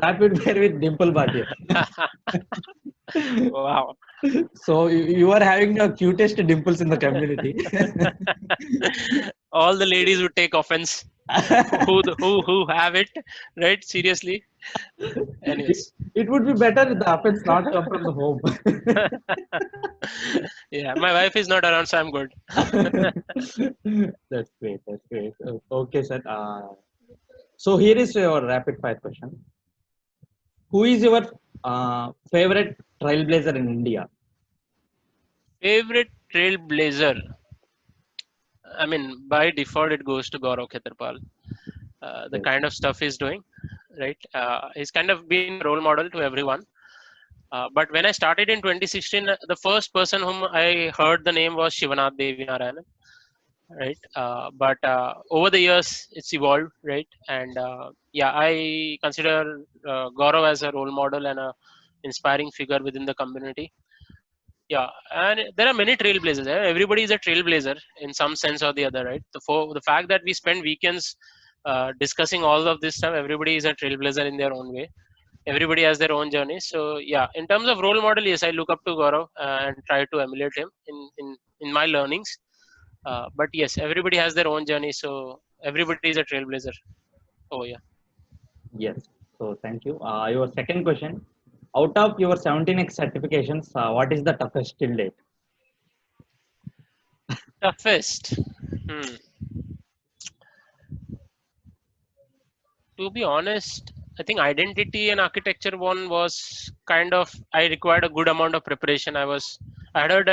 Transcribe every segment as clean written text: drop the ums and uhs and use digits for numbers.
Rapid fire with Dimple Bhatia. Wow. So you are having the cutest dimples in the community. All the ladies would take offense. Who have it, right? Seriously. Anyways. It would be better if the offense not come from the home. Yeah, my wife is not around, so I'm good. That's great. That's great. Okay, sir. So here is your rapid fire question. Who is your favorite trailblazer in India? Favorite trailblazer. I mean, by default, it goes to Gaurav Khetarpal. The Yes. kind of stuff he's doing, right? He's kind of been a role model to everyone. But when I started in 2016, the first person whom I heard the name was Shivanath Devi Narayanan, right? But over the years, it's evolved, right? And yeah, I consider Gaurav as a role model and a inspiring figure within the community. Yeah, and there are many trailblazers. Everybody is a trailblazer in some sense or the other, right? The fact that we spend weekends discussing all of this stuff, everybody is a trailblazer in their own way. Everybody has their own journey. So yeah, in terms of role model, yes, I look up to Gaurav and try to emulate him in my learnings. But yes, everybody has their own journey. So everybody is a trailblazer. Oh yeah. Yes. So thank you. Your second question. Out of your 17x certifications, what is the toughest till date? Toughest. Hmm. To be honest, I think identity and architecture one was kind of, I required a good amount of preparation. I had heard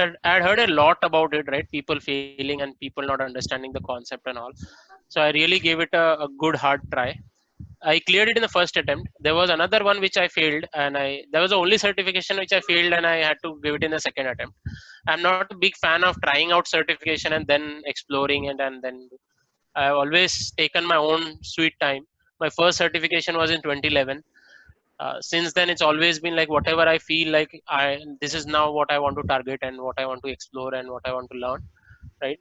a lot about it, right? People failing and people not understanding the concept and all. So I really gave it a good hard try. I cleared it in the first attempt. There was another one which I failed, and I that was the only certification which I failed, and I had to give it in the second attempt. I'm not a big fan of trying out certification and then exploring it, and then I've always taken my own sweet time. My first certification was in 2011. Since then, it's always been like whatever I feel like this is now what I want to target and what I want to explore and what I want to learn. Right?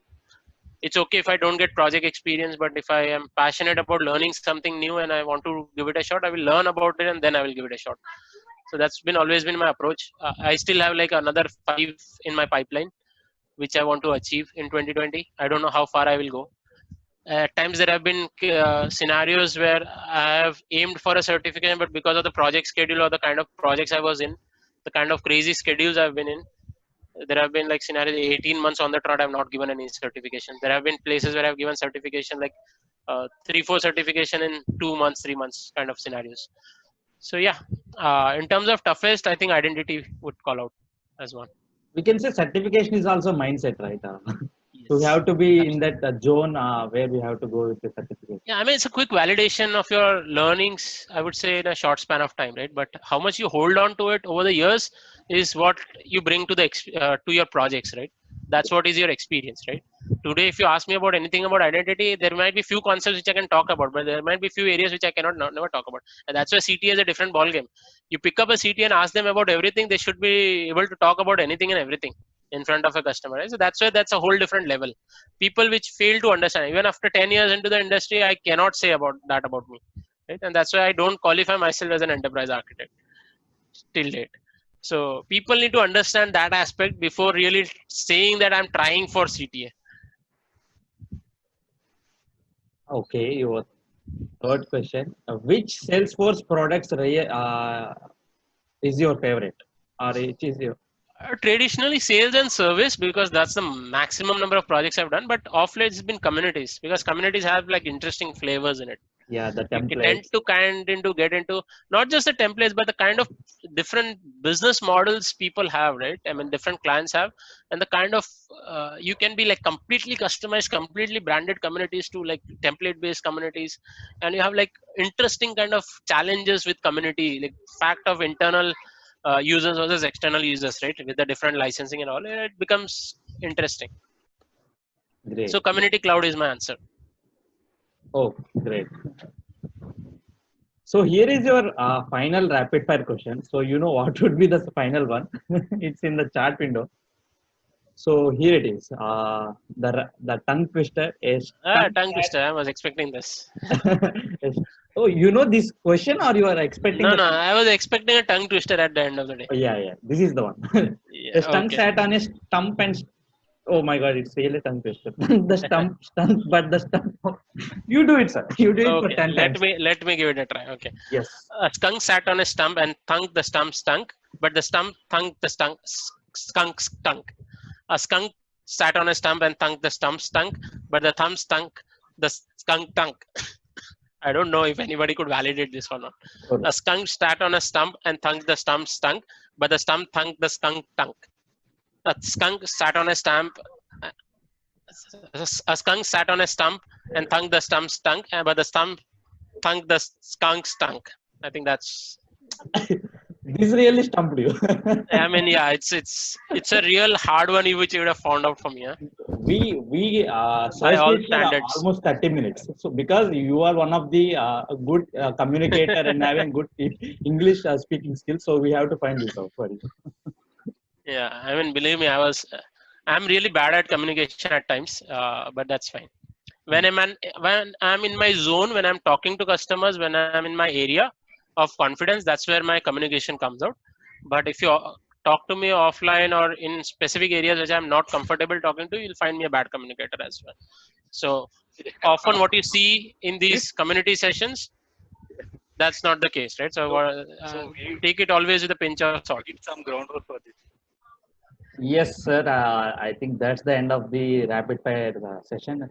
It's okay if I don't get project experience, but if I am passionate about learning something new and I want to give it a shot, I will learn about it and then I will give it a shot. So that's been always been my approach. I still have like another 5 in my pipeline, which I want to achieve in 2020. I don't know how far I will go. At times there have been scenarios where I have aimed for a certification, but because of the project schedule or the kind of projects I was in, the kind of crazy schedules I've been in, there have been like scenarios 18 months on the trot I've not given any certification. There have been places where I've given certification like 3-4 certification in 2 months, 3 months kind of scenarios. So yeah, in terms of toughest, I think identity would call out as one. We can say certification is also mindset, right? So we Yes, have to be in absolutely. that zone where we have to go with the certification. Yeah, I mean, it's a quick validation of your learnings, I would say, in a short span of time, right? But how much you hold on to it over the years is what you bring to to your projects, right? That's what is your experience, right? Today, if you ask me about anything about identity, there might be few concepts which I can talk about, but there might be few areas which I cannot never talk about, and that's why CT is a different ball game. You pick up a CT and ask them about everything; they should be able to talk about anything and everything in front of a customer, right? So that's why that's a whole different level. People which fail to understand, even after 10 years into the industry, I cannot say about that about me, right? And that's why I don't qualify myself as an enterprise architect till date. So people need to understand that aspect before really saying that I'm trying for CTA. Okay, your third question. Which Salesforce products is your favorite? Or which is your Traditionally sales and service, because that's the maximum number of projects I've done, but off late it's been communities, because communities have like interesting flavors in it. yeah, the You can tend templates? to get into not just the templates but the kind of different business models people have, right? I mean, different clients have, and the kind of you can be like completely customized, completely branded communities to like template based communities, and you have like interesting kind of challenges with community, like fact of internal users versus external users, right? With the different licensing and all, it becomes interesting. Great. So community cloud is my answer. Oh, great. So here is your final rapid fire question. So you know what would be the final one? It's in the chat window. So here it is. The tongue twister is Tongue twister, I was expecting this. Oh, you know this question, or you are expecting No, the? no, I was expecting a tongue twister at the end of the day. Oh, yeah, yeah. This is the one. Yeah, The stump okay. sat on a stump and. Oh my God, it's really tongue twister. The stump, but the stump. You do it, sir. You do it for Okay, 10 times. let me give it a try. Okay. Yes. A skunk sat on a stump and thunk the stump stunk, but the stump thunk the skunk stunk. A skunk sat on a stump and thunk the stump stunk, but the thumb stunk the skunk tunk. I don't know if anybody could validate this or not. A skunk sat on a stump and thunk the stump stunk, but the stump thunk the skunk tunk. A skunk sat on a stump. A skunk sat on a stump and thunk the stump stunk, but the stump thunk the skunk stunk. I think that's. This really stumped you. I mean, yeah, it's a real hard one which you would have found out from me. Huh? We By searched all it for standards. almost 30 minutes. So because you are one of the good communicator and having good English speaking skills, so we have to find this out for you. Yeah, I mean, believe me, I'm really bad at communication at times, but that's fine. When I'm in my zone, when I'm talking to customers, when I'm in my area of confidence, that's where my communication comes out. But if you talk to me offline or in specific areas which I'm not comfortable talking to, you'll find me a bad communicator as well. So often, what you see in these community sessions, that's not the case, right? So take it always with a pinch of salt. Need some groundwork for this. Yes, sir. I think that's the end of the rapid fire session.